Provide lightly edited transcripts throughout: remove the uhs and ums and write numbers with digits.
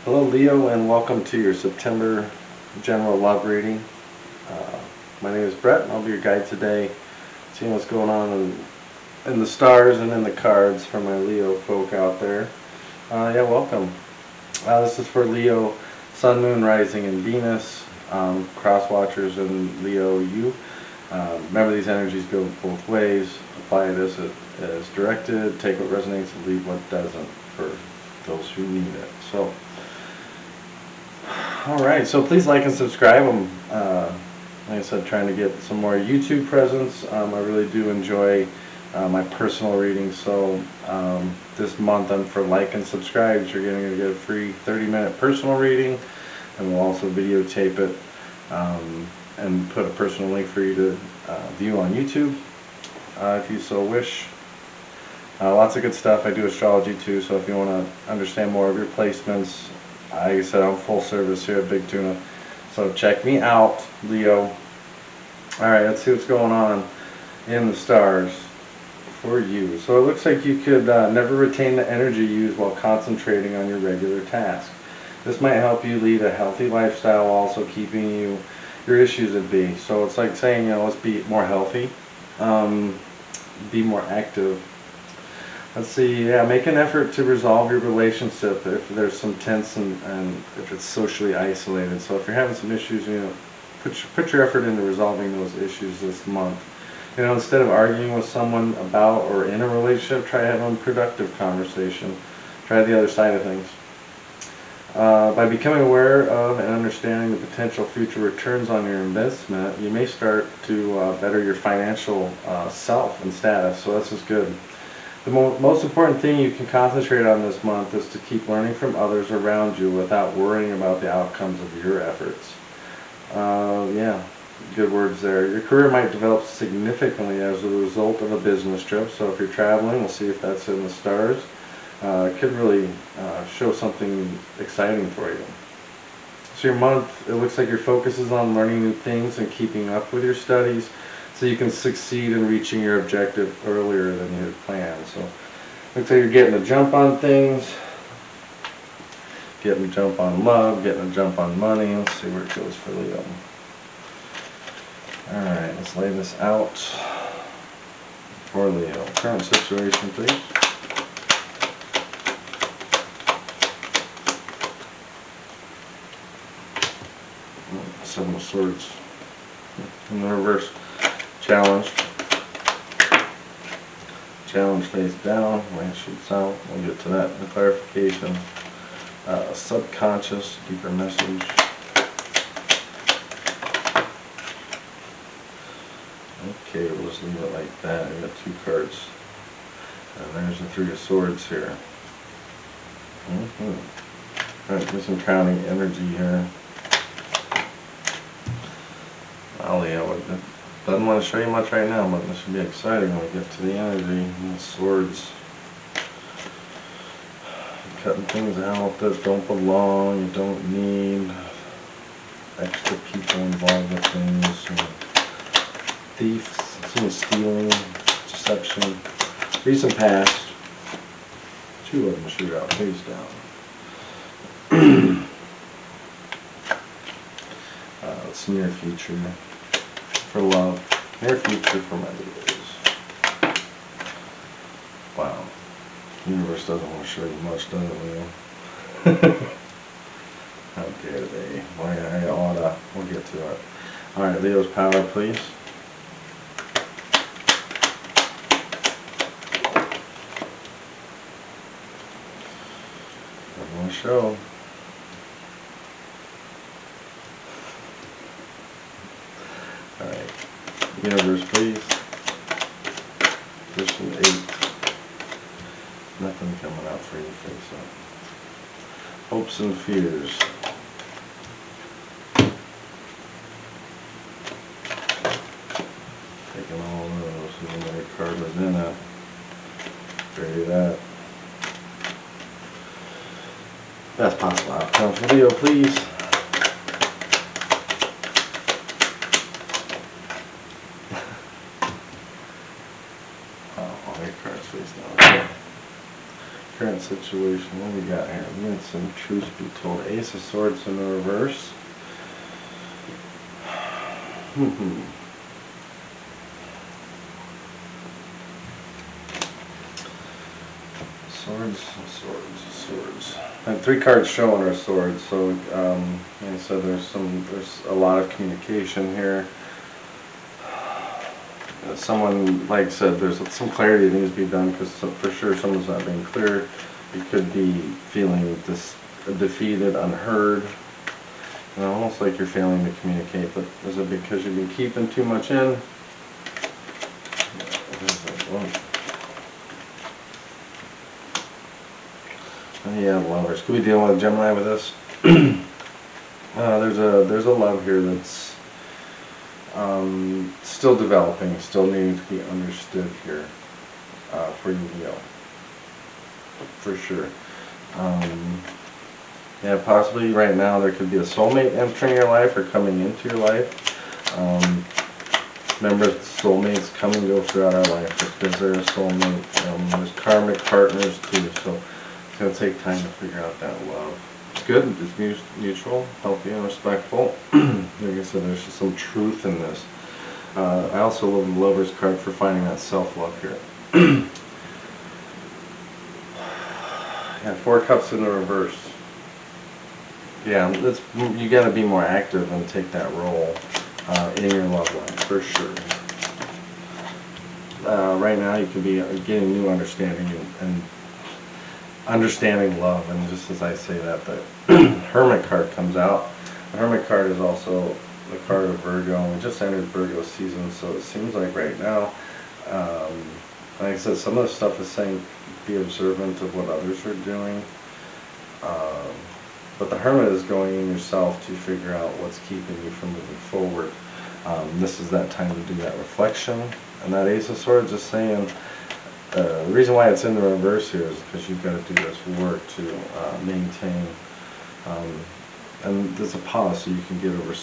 Hello Leo, and welcome to your September general love reading. Uh, my name is Brett and I'll be your guide today, seeing what's going on in the stars and in the cards for my Leo folk out there. Welcome. This is for Leo, Sun, Moon, Rising, and Venus, cross watchers in Leo you. Remember, these energies go both ways. Apply it as directed, take what resonates and leave what doesn't for those who need it. So, alright, so please like and subscribe. I'm, like I said, trying to get some more YouTube presence. I really do enjoy my personal readings, so this month for like and subscribes, you're going to get a free 30-minute personal reading, and we'll also videotape it and put a personal link for you to view on YouTube if you so wish. Lots of good stuff. I do astrology too, so if you want to understand more of your placements, like I said, I'm full service here at Big Tuna, so check me out, Leo. Alright, let's see what's going on in the stars for you. So it looks like you could never retain the energy used while concentrating on your regular task. This might help you lead a healthy lifestyle, also keeping your issues at bay. So it's like saying, let's be more healthy, be more active. Let's see, make an effort to resolve your relationship if there's some tense and if it's socially isolated. So if you're having some issues, put your effort into resolving those issues this month. Instead of arguing with someone about or in a relationship, try having a productive conversation. Try the other side of things. By becoming aware of and understanding the potential future returns on your investment, you may start to better your financial self and status. So this is good. The most important thing you can concentrate on this month is to keep learning from others around you without worrying about the outcomes of your efforts. Good words there. Your career might develop significantly as a result of a business trip. So if you're traveling, we'll see if that's in the stars. It could really show something exciting for you. So your month, it looks like your focus is on learning new things and keeping up with your studies, so you can succeed in reaching your objective earlier than you had planned. So looks like you're getting a jump on things, getting a jump on love, getting a jump on money. Let's see where it goes for Leo. Alright, let's lay this out for Leo. Current situation, please. Seven of Swords in the reverse. Challenge face down, land shoots out. We'll get to that in the clarification. Subconscious, deeper message. Okay, we'll just leave it like that. I got two cards. And there's the Three of Swords here. Alright, get some crowning energy here. Leo, doesn't want to show you much right now, but this should be exciting when we get to the energy and the swords. Cutting things out that don't belong, you don't need. Extra people involved with things. Thieves, some stealing, deception. Recent past. Two of them shoot out face down. It's near future. For love, near future for my Leos. Wow, the universe doesn't want to show you much, does it, Leo? How dare they? Why I oughta. We'll get to it. Alright, Leo's power, please. Doesn't want to show. Alright, universe, please. Position 8. Nothing coming out for you face up. Hopes and fears. Taking all of those, and another card within it. Bury that. Best possible outcome for Leo, please. All your cards face down. Current situation. What do we got here? We got some truth be told. Ace of Swords in the reverse. Swords. And 3 cards showing are swords. So, like I said, there's a lot of communication here. Someone, like I said, there's some clarity that needs to be done, because for sure someone's not being clear. You could be feeling defeated, unheard. You know, almost like you're failing to communicate. But is it because you've been keeping too much in? Yeah, lovers. Could we deal with a Gemini with this? There's a love here that's still developing, still needing to be understood here for you, Leo. For sure. Yeah, possibly right now there could be a soulmate entering your life or coming into your life. Remember, soulmates come and go throughout our life just because they're a soulmate. There's karmic partners too, so it's going to take time to figure out that love. It's good, it's mutual, healthy, and respectful. Like I said, there's just some truth in this. I also love the Lover's card for finding that self-love here. Yeah, 4 cups in the reverse. Yeah, you got to be more active and take that role in your love life, for sure. Right now you could be getting new understanding and understanding love, and just as I say that, the Hermit card comes out. The Hermit card is also the card of Virgo, and we just entered Virgo season, so it seems like right now, like I said, some of the stuff is saying be observant of what others are doing, but the Hermit is going in yourself to figure out what's keeping you from moving forward. This is that time to do that reflection. And that Ace of Swords is saying, the reason why it's in the reverse here is because you've got to do this work to maintain, and there's a policy you can get over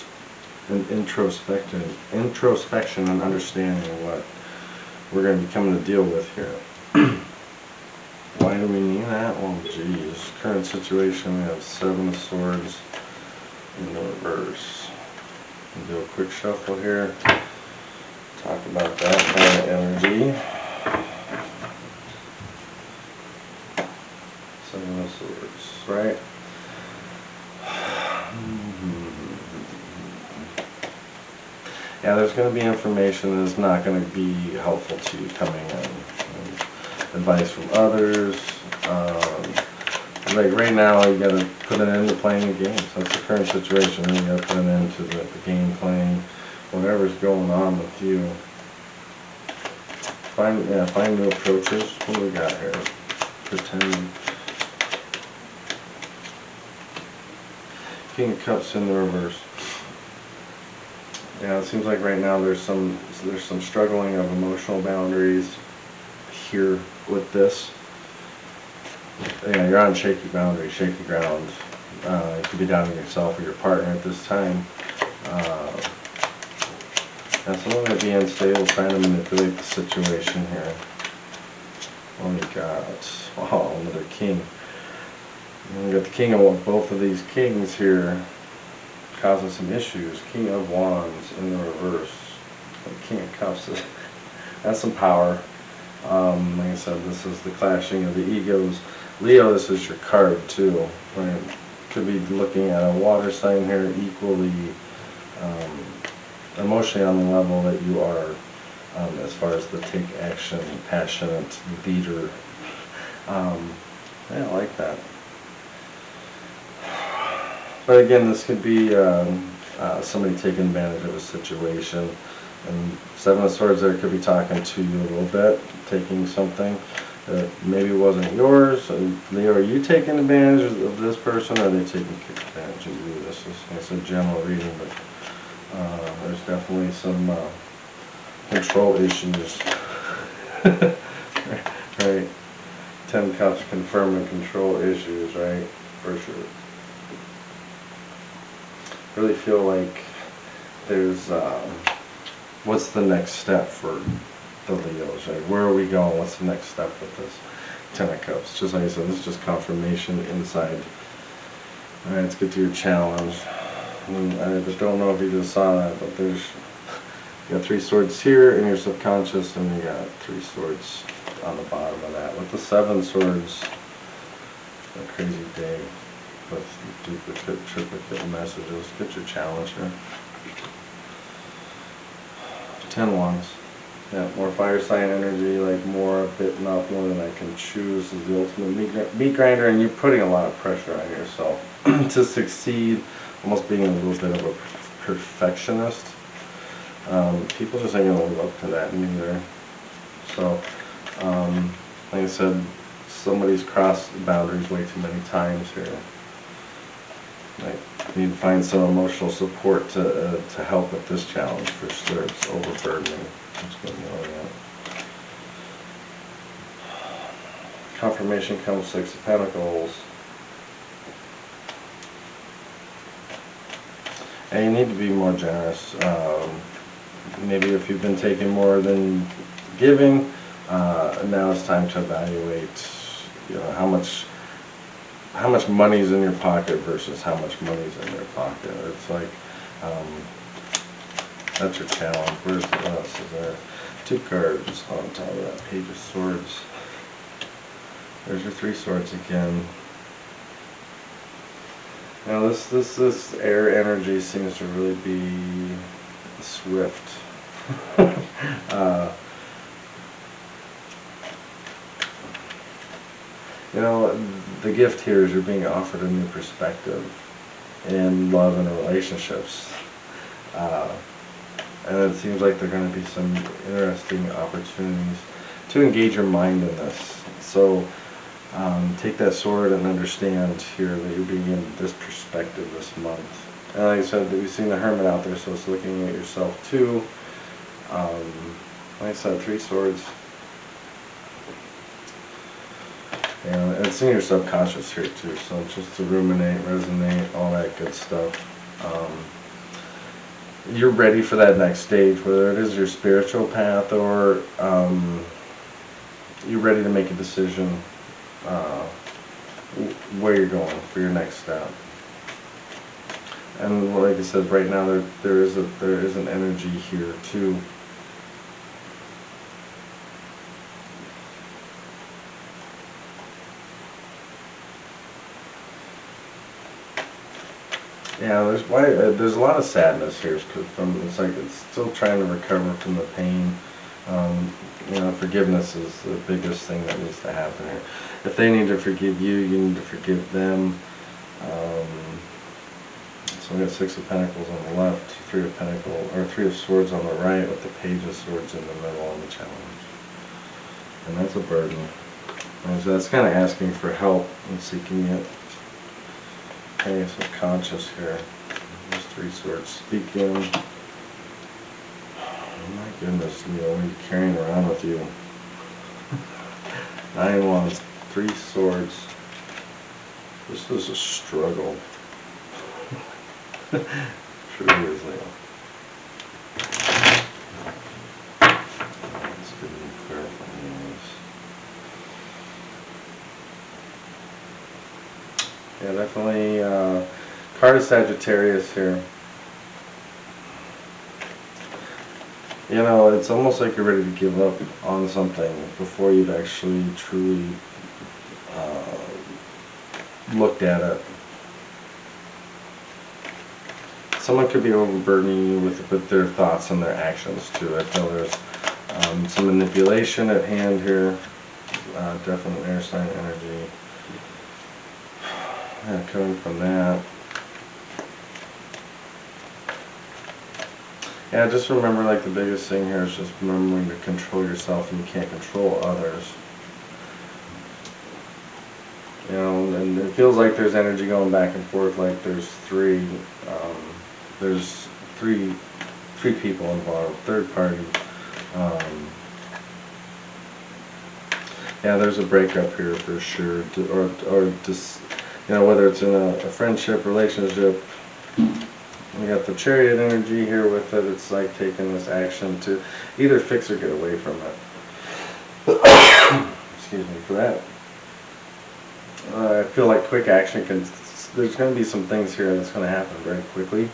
an introspection and understanding what we're going to be coming to deal with here. Why do we need that? Oh geez, current situation, we have 7 of Swords in the reverse. We'll do a quick shuffle here, talk about that kind of energy. 7 of Swords, right? Yeah, there's going to be information that's not going to be helpful to you coming in. Advice from others. Like right now, you got to put an end to playing the games. That's the current situation. You got to put an end to the game playing, whatever's going on with you. Find new approaches. What do we got here? Pretend. King of Cups in the reverse. Yeah, it seems like right now there's some struggling of emotional boundaries here with this. Yeah, you're on shaky boundaries, shaky ground. You could be doubting yourself or your partner at this time. And someone might be unstable, trying to manipulate the situation here. Oh my God! Wow, another king. And we got the king of both of these kings here, causing some issues. King of Wands in the reverse. King of Cups. That's some power. Like I said, this is the clashing of the egos. Leo, this is your card too. Right? Could be looking at a water sign here, equally emotionally on the level that you are, as far as the take action, passionate leader. Yeah, I like that. But again, this could be somebody taking advantage of a situation. And 7 of Swords there could be talking to you a little bit, taking something that maybe wasn't yours. Leo, are you taking advantage of this person, or are they taking advantage of you? This is, it's a general reading, but there's definitely some control issues. Right? 10 Cups confirming control issues, right? For sure. Really feel like there's what's the next step for the Leos, right? Where are we going? What's the next step with this? Ten of Cups. Just like I said, this is just confirmation inside. Alright, let's get to your challenge. I don't know if you just saw that, but there's, you got 3 swords here in your subconscious, and you got 3 swords on the bottom of that. With the 7 swords, a crazy day with duplicate, triplicate messages. Get your challenge here. 10 wands. Yeah, more fire sign energy, like more bitten off more than I can choose is the ultimate meat grinder, and you're putting a lot of pressure on yourself to succeed, almost being a little bit of a perfectionist. People just ain't gonna live up to that neither. So, like I said, somebody's crossed the boundaries way too many times here. Like, you need to find some emotional support to help with this challenge for sure. It's overburdening. Just getting over that. Confirmation comes 6 of Pentacles. And you need to be more generous. Maybe if you've been taking more than giving, now it's time to evaluate, you know, how much money is in your pocket versus how much money is in their pocket. It's like, that's your challenge. What else is there? 2 cards on top of that. Page of Swords. There's your 3 swords again. Now this air energy seems to really be swift. You know, the gift here is you're being offered a new perspective in love and relationships. And it seems like there are going to be some interesting opportunities to engage your mind in this. So take that sword and understand here that you're being in this perspective this month. And like I said, we've seen the Hermit out there, so it's looking at yourself too. Like I said, 3 swords. And it's in your subconscious here too, so just to ruminate, resonate, all that good stuff. You're ready for that next stage, whether it is your spiritual path or you're ready to make a decision where you're going for your next step. And like I said, right now there is an energy here too. Yeah, there's a lot of sadness here because it's like it's still trying to recover from the pain. You know, forgiveness is the biggest thing that needs to happen here. If they need to forgive you, you need to forgive them. So we got 6 of Pentacles on the left, 3 of Pentacles, or 3 of Swords on the right, with the Page of Swords in the middle on the challenge. And that's a burden. And so that's kind of asking for help and seeking it. Okay, subconscious here. There's 3 swords speaking. Oh my goodness, you know, what are you carrying around with you? 9 wands, 3 swords. This is a struggle. Truly is, Leo. Let's get a clarifying this. Yeah, definitely card of Sagittarius here. You know, it's almost like you're ready to give up on something before you've actually truly looked at it. Someone could be overburdening you with their thoughts and their actions too. I feel there's some manipulation at hand here. Definite air sign energy. Yeah, coming from that. Yeah, just remember, like, the biggest thing here is just remembering to control yourself, and you can't control others. You know, and it feels like there's energy going back and forth, like there's three people involved, third party. Yeah, there's a breakup here for sure, or just, you know, whether it's in a friendship, relationship. We got the Chariot energy here with it. It's like taking this action to either fix or get away from it. Excuse me for that. I feel like quick action can. There's going to be some things here that's going to happen very quickly.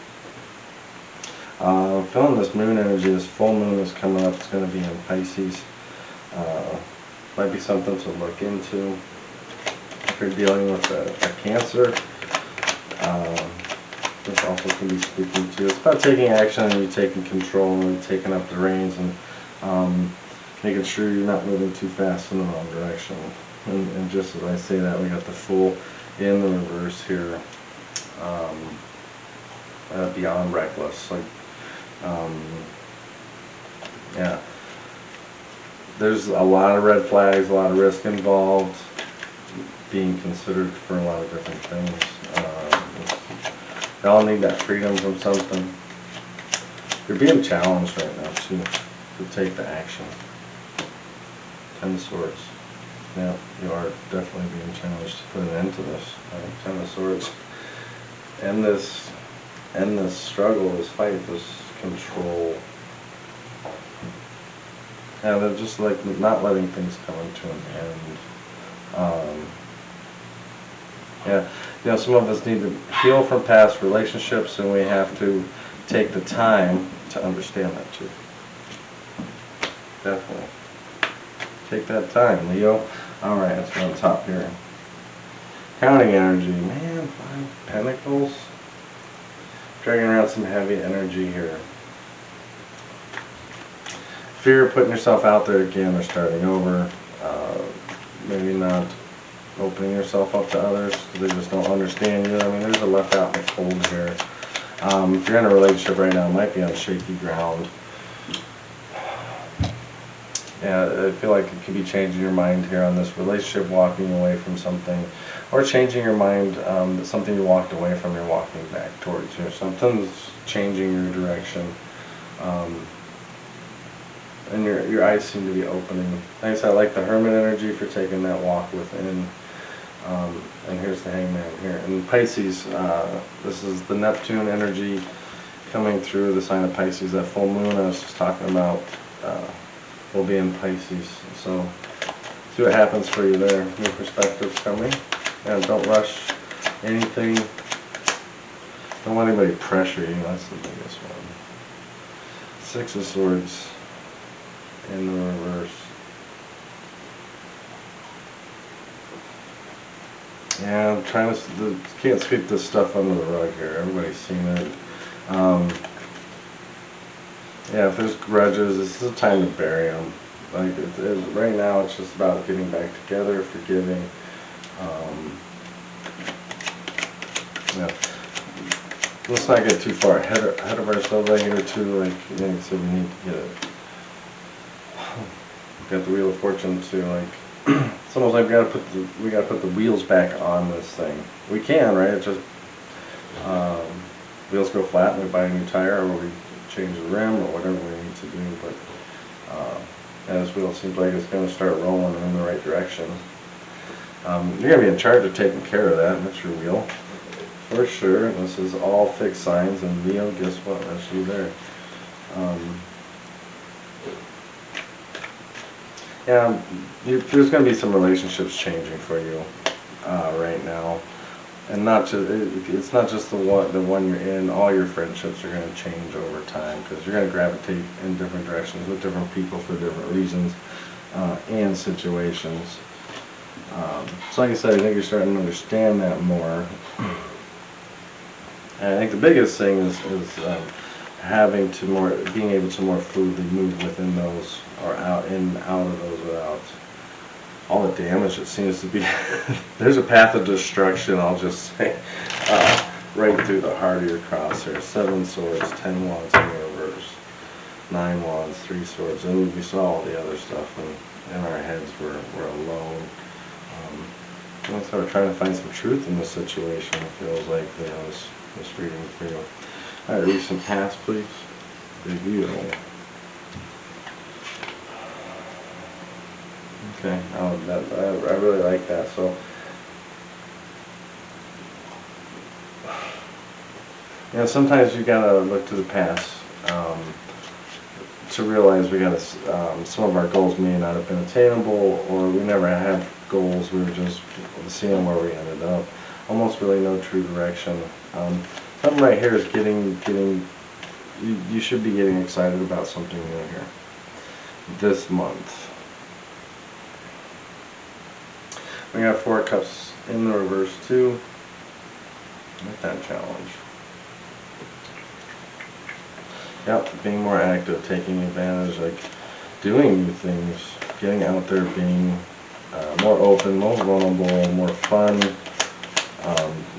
I'm feeling this moon energy. This full moon is coming up. It's going to be in Pisces. Might be something to look into if you're dealing with a Cancer. This also can be speaking to you. It's about taking action and you taking control and taking up the reins and making sure you're not moving too fast in the wrong direction. And just as I say that, we got the Fool in the reverse here. Beyond reckless. Like, yeah. There's a lot of red flags, a lot of risk involved, being considered for a lot of different things. They all need that freedom from something. You're being challenged right now too, to take the action. 10 of Swords. Yeah, you are definitely being challenged to put an end to this. 10 of Swords. End this struggle, this fight, this control. Yeah, they're just like not letting things come to an end. Yeah, you know, some of us need to heal from past relationships, and we have to take the time to understand that too. Definitely. Take that time, Leo. Alright, let's go on top here. Counting energy. Man, 5 Pentacles. Dragging around some heavy energy here. Fear of putting yourself out there again or starting over. Maybe not opening yourself up to others because they just don't understand you. I mean, there's a left out in the cold here. If you're in a relationship right now, it might be on shaky ground. Yeah, I feel like it could be changing your mind here on this relationship, walking away from something, or changing your mind that something you walked away from, you're walking back towards you. Something's changing your direction. And your eyes seem to be opening. Nice, I like the Hermit energy for taking that walk within. And here's the Hangman here. And Pisces, this is the Neptune energy coming through the sign of Pisces. That full moon I was just talking about will be in Pisces. So see what happens for you there. New perspectives coming. And don't rush anything. Don't let anybody pressure you. That's the biggest one. 6 of Swords in the reverse. Yeah, I'm trying to, can't sweep this stuff under the rug here. Everybody's seen it. Yeah, if there's grudges, this is a time to bury them. Like, right now it's just about getting back together, forgiving. Yeah. Let's not get too far ahead of ourselves right here too. Like, you know, so we need to get it. We've got the Wheel of Fortune too. Like, it's almost like we gotta put the wheels back on this thing. We can, right? It's just wheels go flat and we buy a new tire, or we change the rim, or whatever we need to do. But yeah, this wheel seems like it's going to start rolling in the right direction. You're going to be in charge of taking care of that, and that's your wheel. For sure. This is all fixed signs, and Leo, guess what? That's you there. Yeah, there's going to be some relationships changing for you right now, and not just it's not just the one you're in. All your friendships are going to change over time because you're going to gravitate in different directions with different people for different reasons and situations. So like I said, I think you're starting to understand that more. And I think the biggest thing is being able to more fluidly move within those, or out in and out of those without all the damage. It seems to be there's a path of destruction, I'll just say, right through the heart of your crosshair. 7 swords, 10 wands in reverse, 9 wands, 3 swords, and we saw all the other stuff, and in our heads we're alone. So we're trying to find some truth in this situation. It feels like, you know, this reading for you. All right, read some past, please. Review. Okay, I really like that. So, you know, sometimes you gotta look to the past to realize we gotta some of our goals may not have been attainable, or we never had goals. We were just seeing where we ended up. Almost really no true direction. Something right here is getting. You should be getting excited about something new here this month. We got 4 of Cups in the reverse too. Not that challenge. Yep, being more active, taking advantage, like doing new things, getting out there, being more open, more vulnerable, more fun.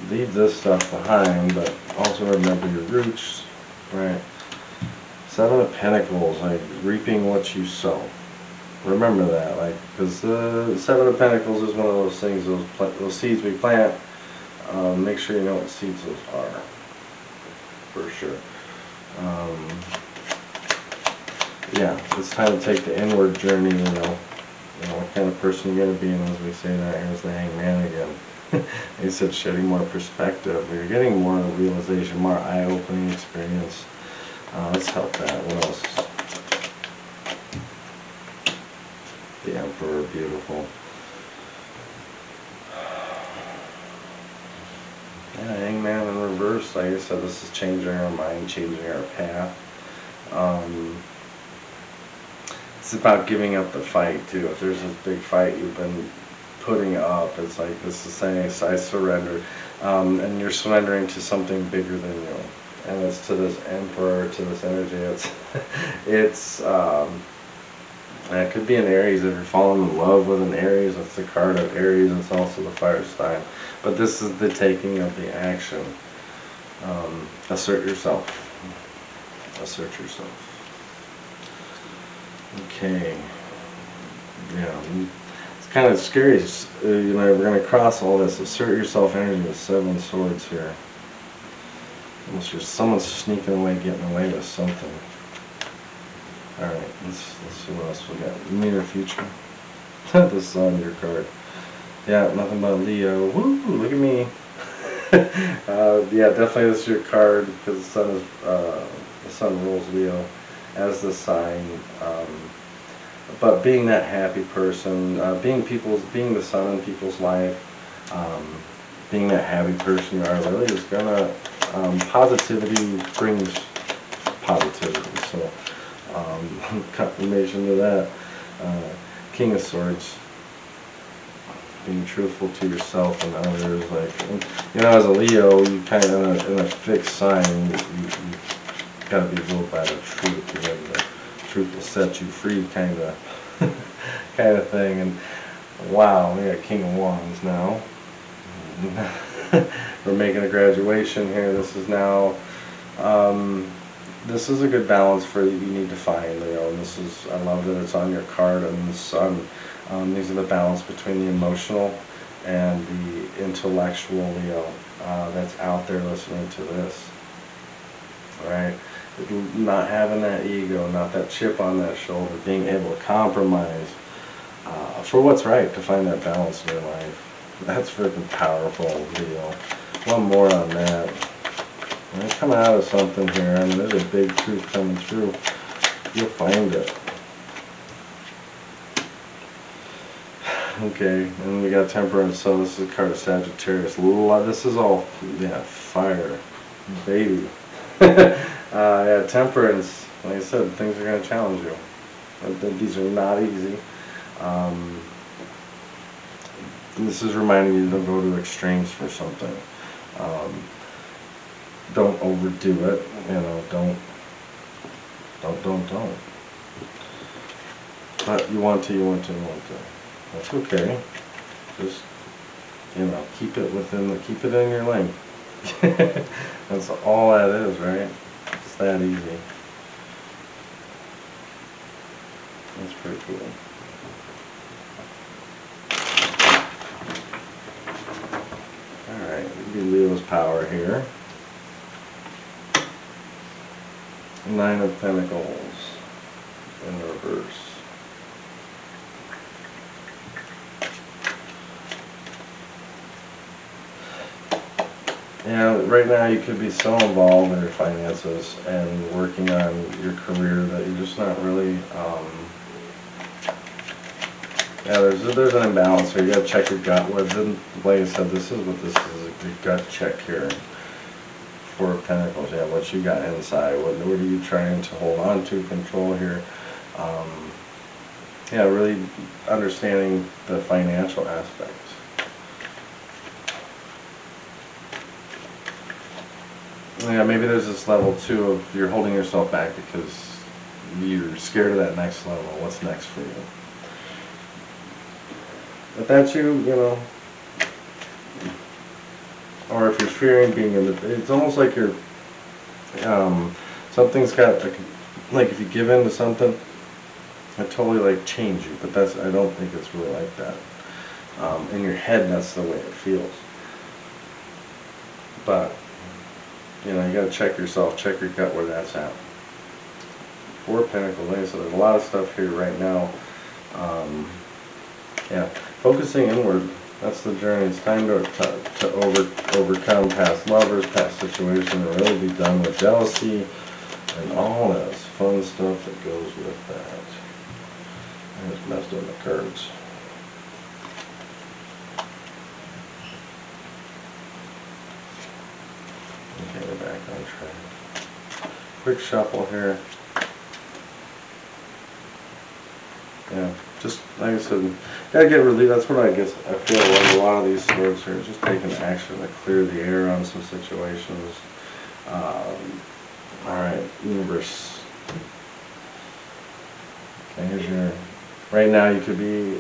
Leave this stuff behind, but also remember your roots, right? 7 of Pentacles, like reaping what you sow. Remember that, like, because the 7 of Pentacles is one of those things, those seeds we plant. Make sure you know what seeds those are, for sure. Yeah, it's time to take the inward journey, you know what kind of person you're going to be, and as we say that, here's the Hangman again. He said shedding more perspective, you're getting more realization, more eye-opening experience. Let's help that. What else? The Emperor, beautiful. Yeah, Hangman in reverse, like I said, this is changing our mind, changing our path. It's about giving up the fight too. If there's this big fight you've been putting up, it's like this is saying, I surrender. And you're surrendering to something bigger than you. And it's to this Emperor, to this energy. It could be an Aries. If you're falling in love with an Aries, it's the card of Aries. It's also the fire sign. But this is the taking of the action. Assert yourself. Assert yourself. Okay. Yeah. It's kind of scary. We're going to cross all this. Assert yourself energy with 7 swords here. Almost just someone's sneaking away, getting away with something. Alright, let's see what else we got. Near future. The Sun, your card. Yeah, nothing but Leo. Woo, look at me. Yeah, definitely this is your card, because the Sun rules Leo as the sign. But being that happy person, being the sun in people's life, being that happy person you are, really is gonna, positivity brings positivity. So, confirmation to that. King of Swords, being truthful to yourself and others. Like, as a Leo, you kind of in a fixed sign, you gotta be ruled by the truth. The truth will set you free, kind of thing. And wow, we got King of Wands now. We're making a graduation here. This is now. This is a good balance for you need to find, and this is, I love that it's on your card and the Sun. These are the balance between the emotional and the intellectual Leo that's out there listening to this. Right? Not having that ego, not that chip on that shoulder, being able to compromise for what's right, to find that balance in your life. That's freaking powerful, Leo. One more on that. When I come out of something here, there's a big truth coming through. You'll find it. Okay, and we got Temperance, so this is a card of Sagittarius. This is all, fire. Baby. Yeah, Temperance, like I said, things are going to challenge you. These are not easy. This is reminding you to go to extremes for something. Don't overdo it, don't. But you want to. That's okay. Just, keep it in your lane. That's all that is, right? It's that easy. That's pretty cool. Alright, we do Leo's power here. 9 of Pentacles in reverse. Yeah, right now you could be so involved in your finances and working on your career that you're just not really Yeah, there's an imbalance here. You gotta check your gut. Like I said, this is what this is, a gut check here. Four of Pentacles, yeah, what you got inside. What are you trying to hold on to, control here? Yeah, really understanding the financial aspects. Yeah, maybe there's this level too of you're holding yourself back because you're scared of that next level. What's next for you? If that's you, you know, or if you're fearing being in the, it's almost like you're, something's got, like if you give in to something, it totally like change you, but that's, I don't think it's really like that. In your head, that's the way it feels. But, you know, you gotta check yourself, check your gut where that's at. Four of Pentacles, like I said, there's a lot of stuff here right now. Yeah, focusing inward, that's the journey. It's time to overcome past lovers, past situations, and really be done with jealousy and all that fun stuff that goes with that. I just messed up the cards. Okay, we're back on track. Quick shuffle here. Yeah, just like I said, gotta get relief. That's what I guess I feel like a lot of these swords here. Just taking action to clear the air on some situations. Alright, universe. Okay, here's your. Right now, you could be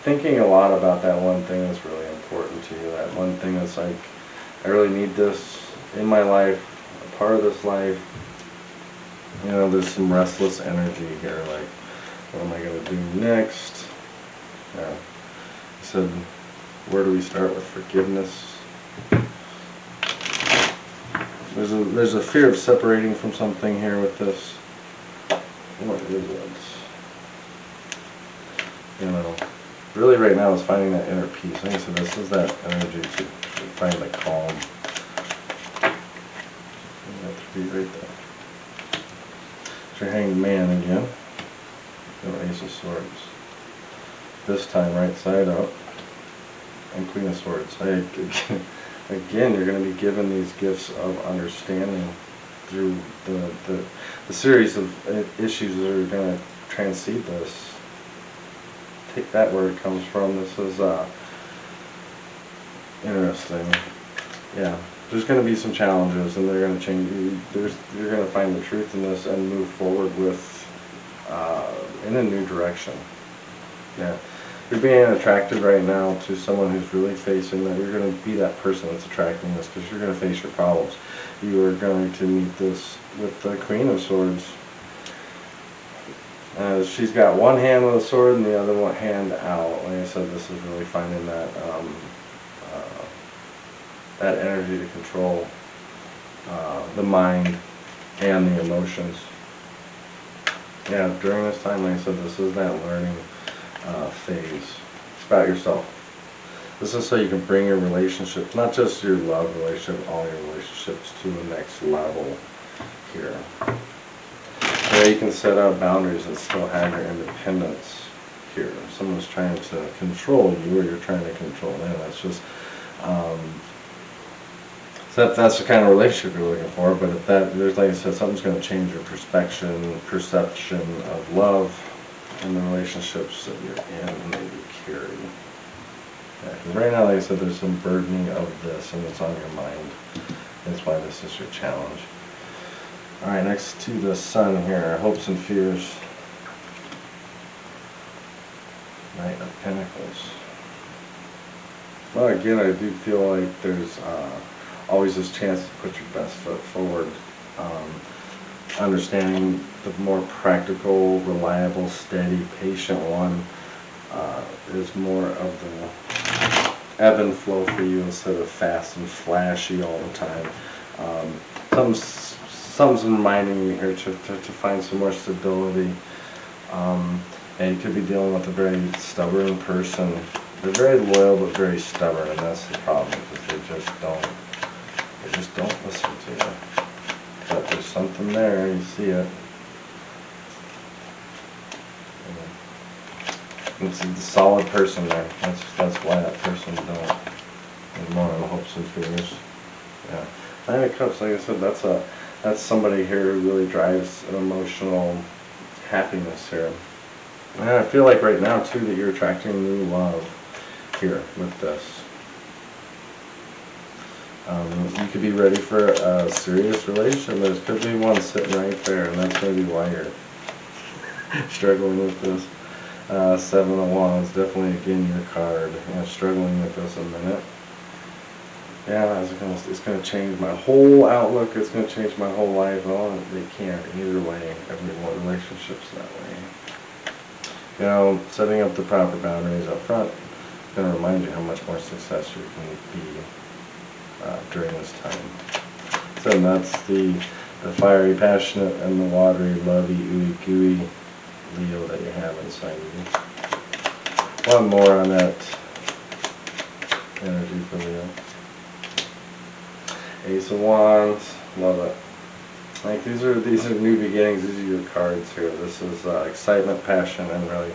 thinking a lot about that one thing that's really important to you. That one thing that's like, I really need this in my life, a part of this life. You know, there's some restless energy here, like, what am I going to do next? Yeah. I said, where do we start with forgiveness? There's a fear of separating from something here with this. What is it? You know, really right now is finding that inner peace. Like I said, this is that energy to find the calm. That to be right there. It's your Hanged Man again. The Ace of Swords. This time right side up. And Queen of Swords. Again, you're going to be given these gifts of understanding through the series of issues that are going to transcend this. Take that where it comes from. This is interesting. Yeah, there's going to be some challenges, and they're going to change. You're going to find the truth in this and move forward with in a new direction. Yeah, you're being attracted right now to someone who's really facing that. You're going to be that person that's attracting this because you're going to face your problems. You are going to meet this with the Queen of Swords. She's got one hand with a sword and the other one hand out. Like I said, this is really finding that that energy to control the mind and the emotions. Yeah, during this time, like I said, this is that learning phase. It's about yourself. This is so you can bring your relationships, not just your love relationship, all your relationships to the next level here. Where you can set out boundaries and still have your independence here. If someone's trying to control you or you're trying to control them, that's just, so if that's the kind of relationship you're looking for, but if there's, like I said, something's going to change your perception of love and the relationships that you're in and that you carry. Yeah, because right now, like I said, there's some burdening of this and it's on your mind. That's why this is your challenge. Alright, next to the Sun here, hopes and fears. Knight of Pentacles. Well, again, I do feel like there's always this chance to put your best foot forward. Understanding the more practical, reliable, steady, patient one is more of the ebb and flow for you instead of fast and flashy all the time. Something's reminding me here to find some more stability. And you could be dealing with a very stubborn person. They're very loyal but very stubborn, and that's the problem, because they just don't listen to you. But there's something there, you see it. It's a solid person there. That's why that person don't more in hopes and fears. Yeah. Nine of Cups, like I said, that's somebody here who really drives an emotional happiness here. And I feel like right now too that you're attracting new love here with this. You could be ready for a serious relationship. There could be one sitting right there, and that's maybe why you're struggling with this. 7 of Wands, definitely again your card. Struggling with this a minute. Yeah, it's going to change my whole outlook. It's going to change my whole life. Oh, they can't either way. Every relationship's that way. Setting up the proper boundaries up front is going to remind you how much more success you can be during this time. So that's the fiery, passionate, and the watery, lovey, ooey gooey Leo that you have inside you. One more on that energy for Leo. Ace of Wands, love it. Like these are new beginnings. These are your cards here. This is excitement, passion, and really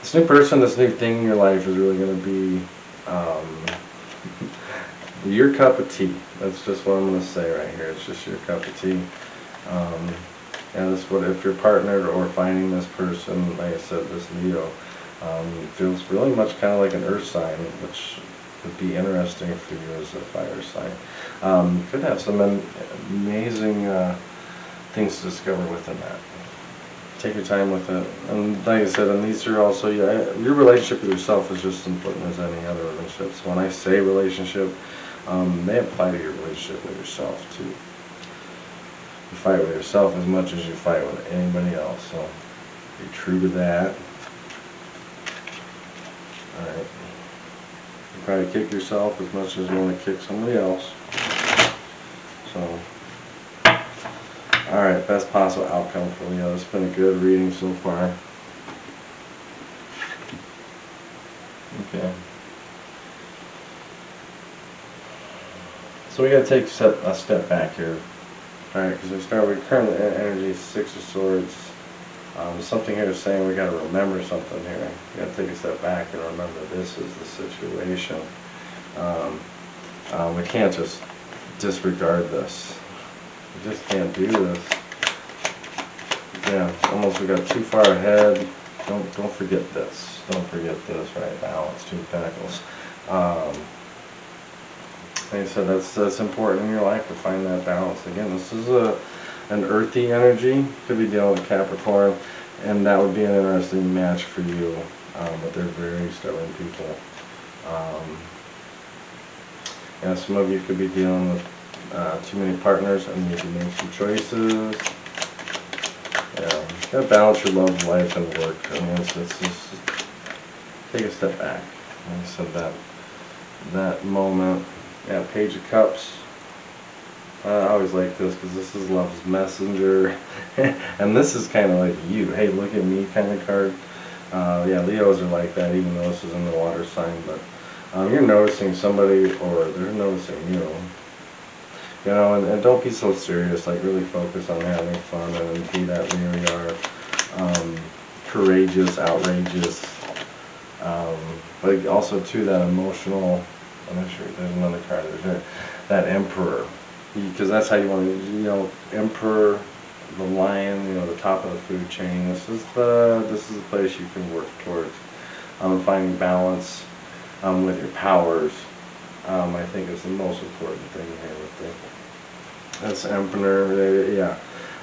this new person, this new thing in your life is really going to be your cup of tea. That's just what I'm going to say right here. It's just your cup of tea. And this what if you're partnered or finding this person, like I said, this Leo, feels really much kind of like an earth sign, which would be interesting for you as a fire sign. Could have some amazing things to discover within that. Take your time with it. And like I said, and these are also, your relationship with yourself is just as important as any other relationship. So when I say relationship, they apply to your relationship with yourself too. You fight with yourself as much as you fight with anybody else, so be true to that. Alright. You probably kick yourself as much as you want to kick somebody else. So, alright, best possible outcome for Leo. It's been a good reading so far. Okay. So we got to take a step back here. Alright, because we start with current energy, 6 of Swords. Something here is saying we got to remember something here. We got to take a step back and remember this is the situation. We can't just disregard this. We just can't do this. Yeah, almost we got too far ahead. Don't forget this. Don't forget this. Right, balance, 2 of Pentacles. Like I said, that's important in your life to find that balance. Again, this is an earthy energy. Could be dealing with Capricorn, and that would be an interesting match for you. But they're very stubborn people. Some of you could be dealing with too many partners and need to make some choices. Yeah, you gotta balance your love life and work. I mean, it's just take a step back. Like I said, that moment. Yeah, Page of Cups. I always like this because this is love's messenger. And this is kind of like you. Hey, look at me kind of card. Yeah, Leos are like that, even though this is in the water sign. But you're noticing somebody, or they're noticing you. And don't be so serious. Like, really focus on having fun and be that Leo you are. Courageous, outrageous. But also, too, that emotional... I'm not sure. There's another card. There's that Emperor, because that's how you want to. Emperor, the lion. The top of the food chain. This is the place you can work towards. Finding balance with your powers. I think is the most important thing here with that's Emperor. Yeah.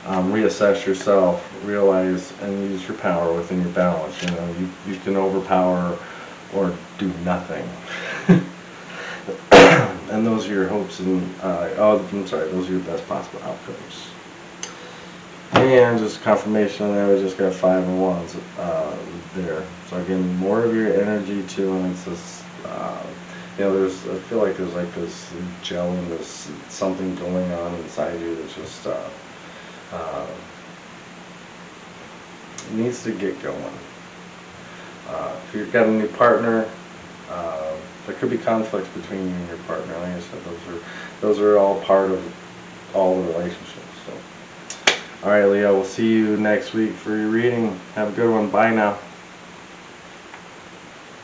Reassess yourself. Realize and use your power within your balance. You can overpower or do nothing. And those are your hopes and, those are your best possible outcomes. And just confirmation on that, we just got 5 of Wands there. So again, more of your energy too, and it's this, I feel like there's like this gelling, this something going on inside you that just needs to get going. If you've got a new partner, there could be conflicts between you and your partner. Like I said, those are all part of all the relationships. So, all right, Leo, we'll see you next week for your reading. Have a good one. Bye now.